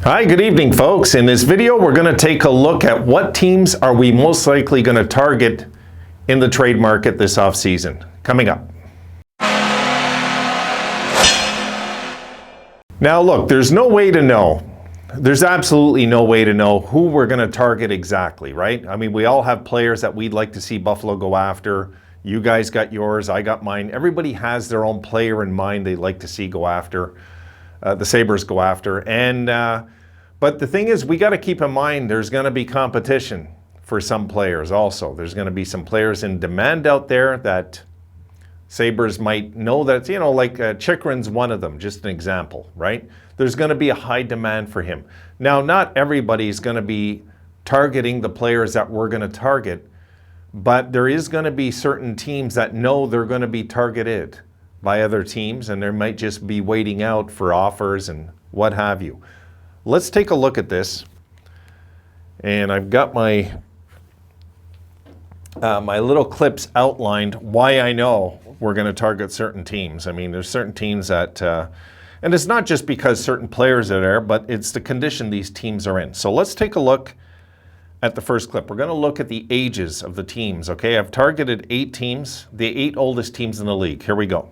Hi, good evening, folks. In this video, we're going to take a look at what teams are we most likely going to target in the trade market this offseason. Coming up. Now, look, there's no way to know. There's absolutely no way to know who we're going to target exactly, right? I mean, we all have players that we'd like to see Buffalo go after. You guys got yours, I got mine. Everybody has their own player in mind they'd like to see go after. The Sabres go after. But the thing is, we got to keep in mind there's going to be competition for some players also. There's going to be some players in demand out there that Sabres might know that, like Chikrin's one of them, just an example, right? There's going to be a high demand for him. Now, not everybody's going to be targeting the players that we're going to target, but there is going to be certain teams that know they're going to be targeted by other teams, and they might just be waiting out for offers and what have you. Let's take a look at this. And I've got my my little clips outlined why I know we're going to target certain teams. I mean, there's certain teams that, and it's not just because certain players are there, but it's the condition these teams are in. So let's take a look at the first clip. We're going to look at the ages of the teams, okay? I've targeted 8 teams, the 8 oldest teams in the league. Here we go.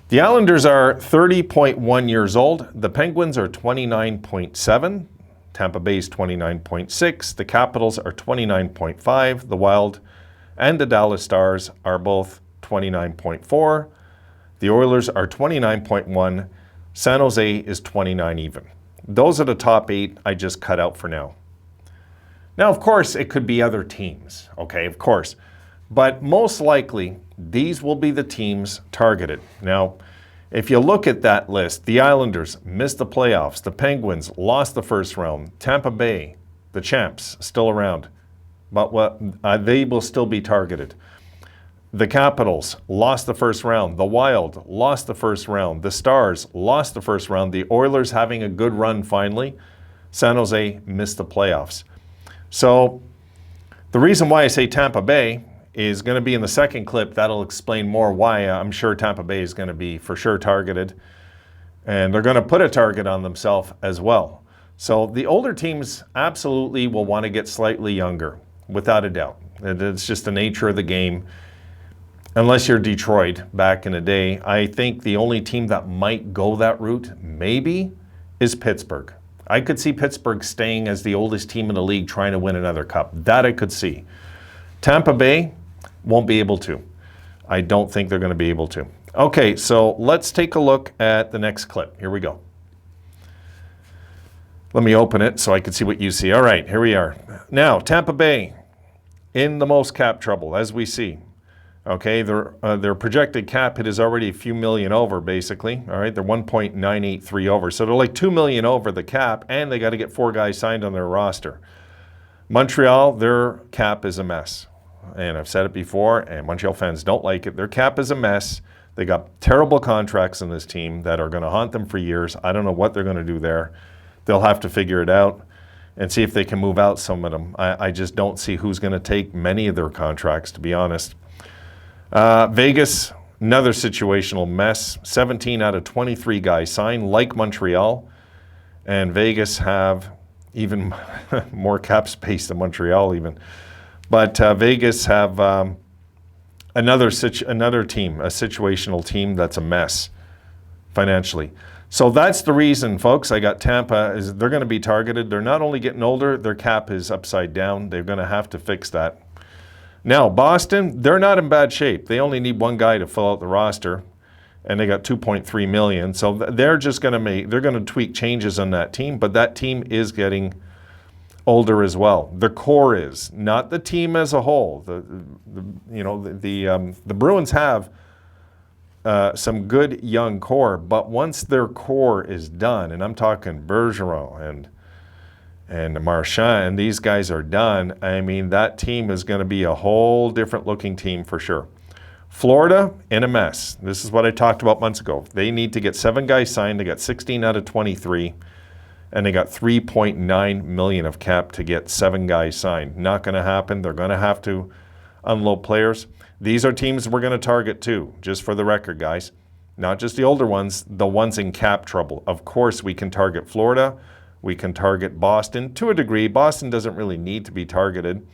The Islanders are 30.1 years old. The Penguins are 29.7. Tampa Bay is 29.6. The Capitals are 29.5. The Wild and the Dallas Stars are both 29.4. The Oilers are 29.1. San Jose is 29 even. Those are the top 8 I just cut out for now. Now, of course, it could be other teams, okay, of course. But most likely, these will be the teams targeted. Now, if you look at that list, the Islanders missed the playoffs. The Penguins lost the first round. Tampa Bay, the champs, still around. But they will still be targeted. The Capitals lost the first round. The Wild lost the first round. The Stars lost the first round. The Oilers having a good run finally. San Jose missed the playoffs. So the reason why I say Tampa Bay is going to be in the second clip. That'll explain more why I'm sure Tampa Bay is going to be for sure targeted. And they're going to put a target on themselves as well. So the older teams absolutely will want to get slightly younger, without a doubt. It's just the nature of the game. Unless you're Detroit back in the day, I think the only team that might go that route, maybe, is Pittsburgh. I could see Pittsburgh staying as the oldest team in the league trying to win another cup. That I could see. Tampa Bay won't be able to. I don't think they're going to be able to. Okay, so let's take a look at the next clip. Here we go. Let me open it so I can see what you see. All right, here we are. Now, Tampa Bay in the most cap trouble, as we see. Okay, their projected cap hit is already a few million over, basically. All right, they're 1.983 over. So they're like 2 million over the cap, and they got to get 4 guys signed on their roster. Montreal, their cap is a mess. And I've said it before, and Montreal fans don't like it. Their cap is a mess. They got terrible contracts in this team that are going to haunt them for years. I don't know what they're going to do there. They'll have to figure it out and see if they can move out some of them. I just don't see who's going to take many of their contracts, to be honest. Vegas, another situational mess. 17 out of 23 guys signed, like Montreal. And Vegas have even more cap space than Montreal even. But Vegas have another team, a situational team that's a mess financially. So that's the reason, folks. I got Tampa. They're going to be targeted. They're not only getting older, their cap is upside down. They're going to have to fix that. Now, Boston, they're not in bad shape. They only need 1 guy to fill out the roster, and they got 2.3 million. So they're just going to tweak changes on that team, but that team is getting older as well. The core is, not the team as a whole. The Bruins have some good young core, but once their core is done, and I'm talking Bergeron and Marchand, and these guys are done, I mean, that team is going to be a whole different looking team for sure. Florida, in a mess. This is what I talked about months ago. They need to get 7 guys signed. They got 16 out of 23. And they got 3.9 million of cap to get 7 guys signed. Not going to happen. They're going to have to unload players. These are teams we're going to target too, just for the record, guys. not just the older ones, the ones in cap trouble. Of course, we can target Florida. We can target Boston to a degree. Boston doesn't really need to be targeted.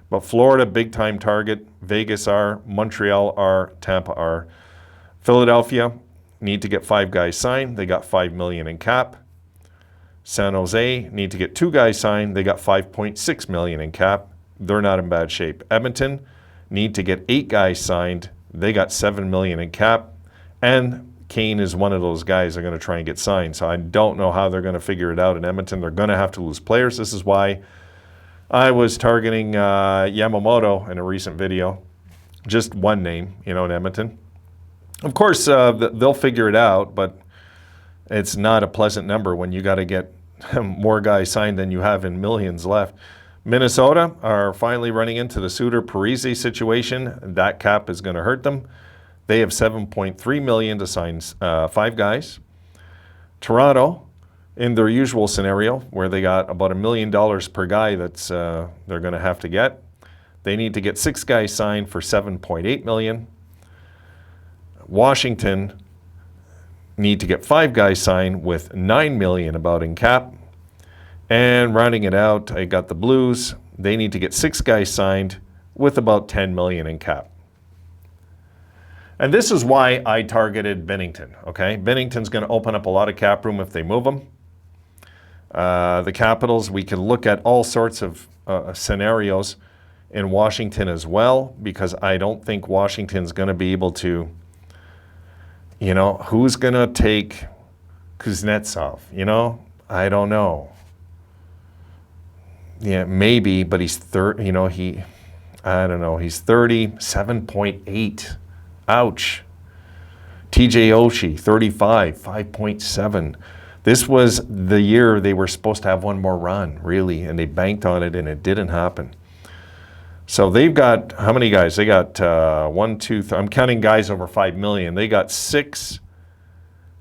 But Florida, big time target. Vegas are, Montreal are, Tampa are. Philadelphia need to get 5 guys signed. They got $5 million in cap. San Jose need to get 2 guys signed. They got $5.6 million in cap. They're not in bad shape. Edmonton need to get 8 guys signed. They got $7 million in cap. And Kane is one of those guys they're going to try and get signed. So I don't know how they're going to figure it out in Edmonton. They're going to have to lose players. This is why I was targeting Yamamoto in a recent video. Just one name, in Edmonton. Of course, they'll figure it out, but it's not a pleasant number when you got to get more guys signed than you have in millions left. Minnesota are finally running into the Suter-Parise situation. That cap is going to hurt them. They have $7.3 million to sign 5 guys. Toronto, in their usual scenario, where they got about $1 million per guy that's they're going to have to get, they need to get 6 guys signed for $7.8 million. Washington need to get 5 guys signed with $9 million about in cap. And rounding it out, I got the Blues. They need to get 6 guys signed with about $10 million in cap. And this is why I targeted Binnington, okay? Binnington's going to open up a lot of cap room if they move him. The Capitals, we can look at all sorts of scenarios in Washington as well, because I don't think Washington's going to be able to, who's going to take Kuznetsov, I don't know. Yeah, maybe, but he's I don't know, he's 37.8. Ouch. TJ Oshie, 35, 5.7. This was the year they were supposed to have one more run, really, and they banked on it, and it didn't happen. So they've got, how many guys? They got 1, 2, I'm counting guys over 5 million. They got 6,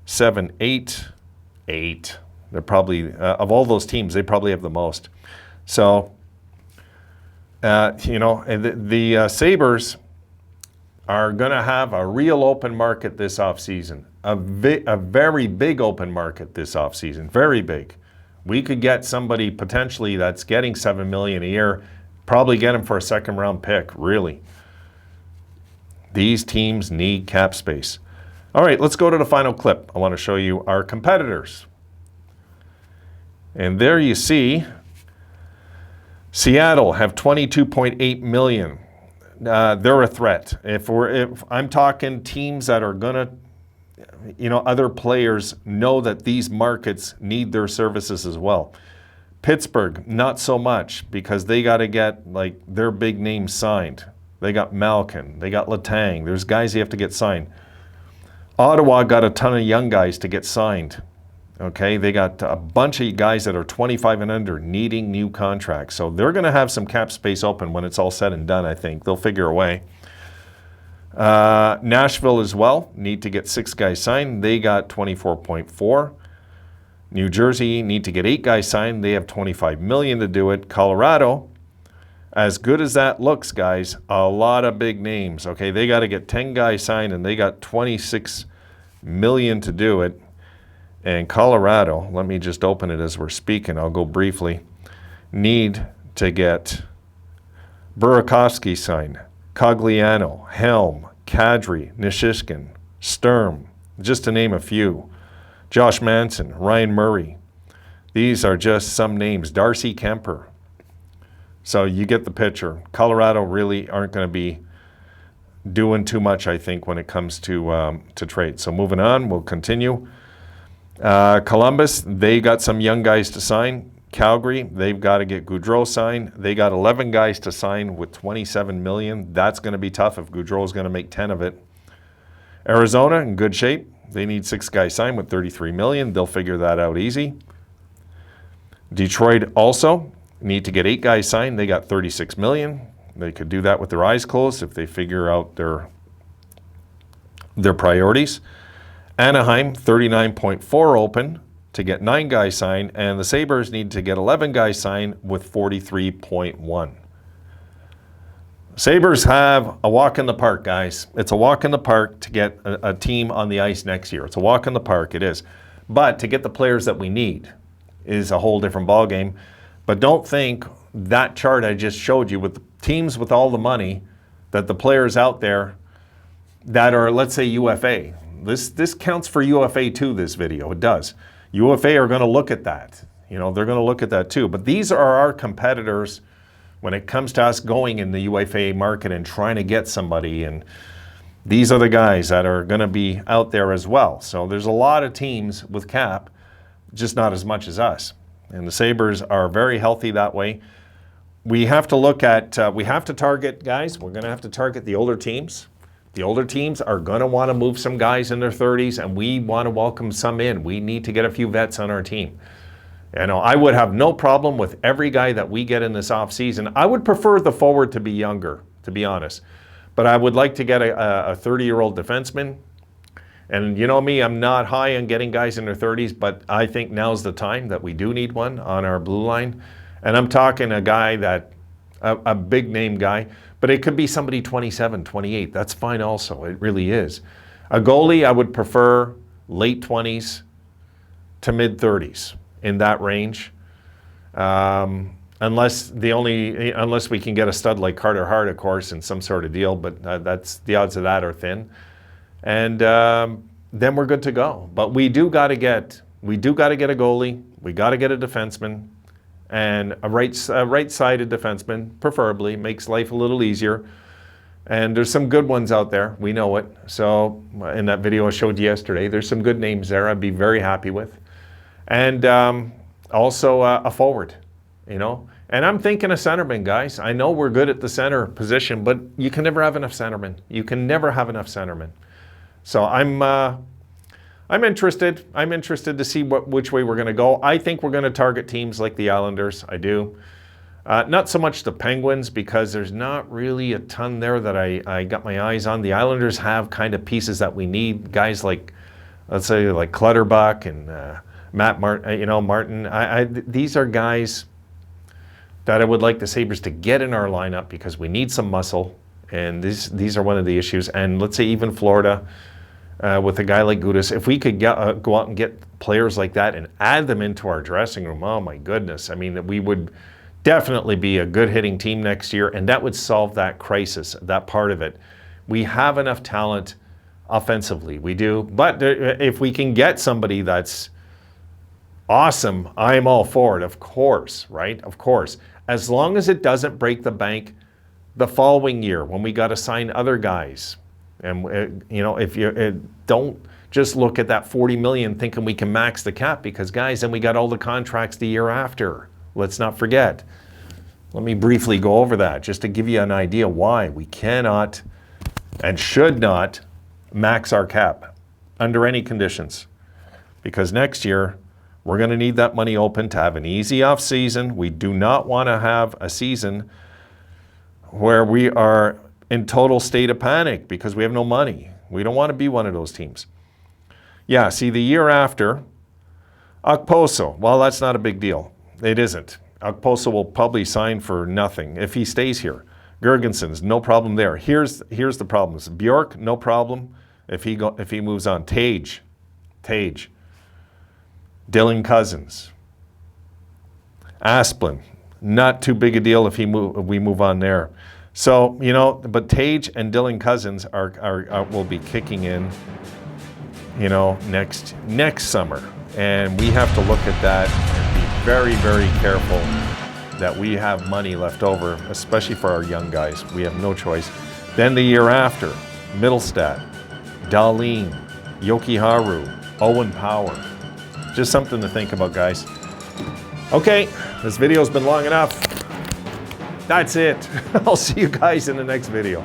7, 8. They're probably, of all those teams, they probably have the most. So, the Sabres are going to have a real open market this offseason, a very big open market this offseason, very big. We could get somebody potentially that's getting $7 million a year, probably get him for a second-round pick, really. These teams need cap space. All right, let's go to the final clip. I want to show you our competitors. And there you see Seattle have $22.8 million. They're a threat. If I'm talking teams that are gonna, other players know that these markets need their services as well. Pittsburgh, not so much, because they got to get their big names signed. They got Malkin, they got Letang. There's guys you have to get signed. Ottawa got a ton of young guys to get signed. Okay, they got a bunch of guys that are 25 and under needing new contracts. So they're going to have some cap space open when it's all said and done, I think. They'll figure a way. Nashville as well, need to get 6 guys signed. They got 24.4. New Jersey need to get 8 guys signed. They have 25 million to do it. Colorado, as good as that looks, guys, a lot of big names. Okay, they got to get 10 guys signed, and they got 26 million to do it. And Colorado, let me just open it as we're speaking. I'll go briefly. Need to get Burakovsky signed, Cogliano, Helm, Kadri, Nishishkin, Sturm, just to name a few. Josh Manson, Ryan Murray. These are just some names. Darcy Kemper. So you get the picture. Colorado really aren't going to be doing too much, I think, when it comes to trade. So moving on, we'll continue. Columbus, they got some young guys to sign. Calgary, they've got to get Gaudreau signed. They got 11 guys to sign with 27 million. That's going to be tough if Gaudreau is going to make 10 of it. Arizona, in good shape. They need 6 guys signed with 33 million. They'll figure that out easy. Detroit also need to get 8 guys signed. They got 36 million. They could do that with their eyes closed if they figure out their priorities. Anaheim, 39.4 open to get 9 guys signed, and the Sabres need to get 11 guys signed with 43.1. Sabres have a walk in the park, guys. It's a walk in the park to get a team on the ice next year. It's a walk in the park, it is. But to get the players that we need is a whole different ballgame. But don't think that chart I just showed you with the teams with all the money, that the players out there that are, let's say, UFA. This counts for UFA too, this video. It does. UFA are going to look at that. They're going to look at that too. But these are our competitors when it comes to us going in the UFA market and trying to get somebody. And these are the guys that are going to be out there as well. So there's a lot of teams with cap, just not as much as us. And the Sabres are very healthy that way. We have to look at, we have to target, guys, we're going to have to target the older teams. The older teams are going to want to move some guys in their 30s, and we want to welcome some in. We need to get a few vets on our team. I would have no problem with every guy that we get in this offseason. I would prefer the forward to be younger, to be honest. But I would like to get a 30-year-old defenseman. And you know me, I'm not high on getting guys in their 30s, but I think now's the time that we do need one on our blue line. And I'm talking a guy that, a big name guy, but it could be somebody 27, 28. That's fine also. It really is. A goalie, I would prefer late 20s to mid 30s, in that range. Unless we can get a stud like Carter Hart, of course, in some sort of deal, but that's the odds of that are thin. And then we're good to go. But we do got to get a goalie. We got to get a defenseman, and a right-sided defenseman, preferably, makes life a little easier. And there's some good ones out there. We know it. So in that video I showed you yesterday, there's some good names there I'd be very happy with. And also a forward, And I'm thinking a centerman, guys. I know we're good at the center position, but you can never have enough centermen. You can never have enough centermen. So I'm interested. I'm interested to see which way we're going to go. I think we're going to target teams like the Islanders. I do. Not so much the Penguins, because there's not really a ton there that I got my eyes on. The Islanders have kind of pieces that we need. Guys like, let's say, like Clutterbuck and Matt Martin. These are guys that I would like the Sabres to get in our lineup, because we need some muscle. And these are one of the issues. And let's say even Florida, with a guy like Gudas, if we could go out and get players like that and add them into our dressing room, oh my goodness. I mean, we would definitely be a good hitting team next year, and that would solve that crisis, that part of it. We have enough talent offensively, we do. But if we can get somebody that's awesome, I'm all for it, of course, right? Of course. As long as it doesn't break the bank the following year when we got to sign other guys. And, if you don't just look at that $40 million thinking we can max the cap, because, guys, then we got all the contracts the year after. Let's not forget. Let me briefly go over that just to give you an idea why we cannot and should not max our cap under any conditions. Because next year, we're going to need that money open to have an easy off season. We do not want to have a season where we are in total state of panic because we have no money. We don't want to be one of those teams. Yeah, see, the year after, Okposo, well, that's not a big deal. It isn't. Okposo will probably sign for nothing if he stays here. Gergensen's no problem there. Here's the problems. Bjork, no problem if he moves on. Tage, Dylan Cousins, Asplund, not too big a deal if we move on there. So, but Tage and Dylan Cousins will be kicking in, next summer. And we have to look at that and be very, very careful that we have money left over, especially for our young guys. We have no choice. Then the year after, Middlestat, Dahlin, Jokiharju, Owen Power. Just something to think about, guys. Okay, this video's been long enough. That's it. I'll see you guys in the next video.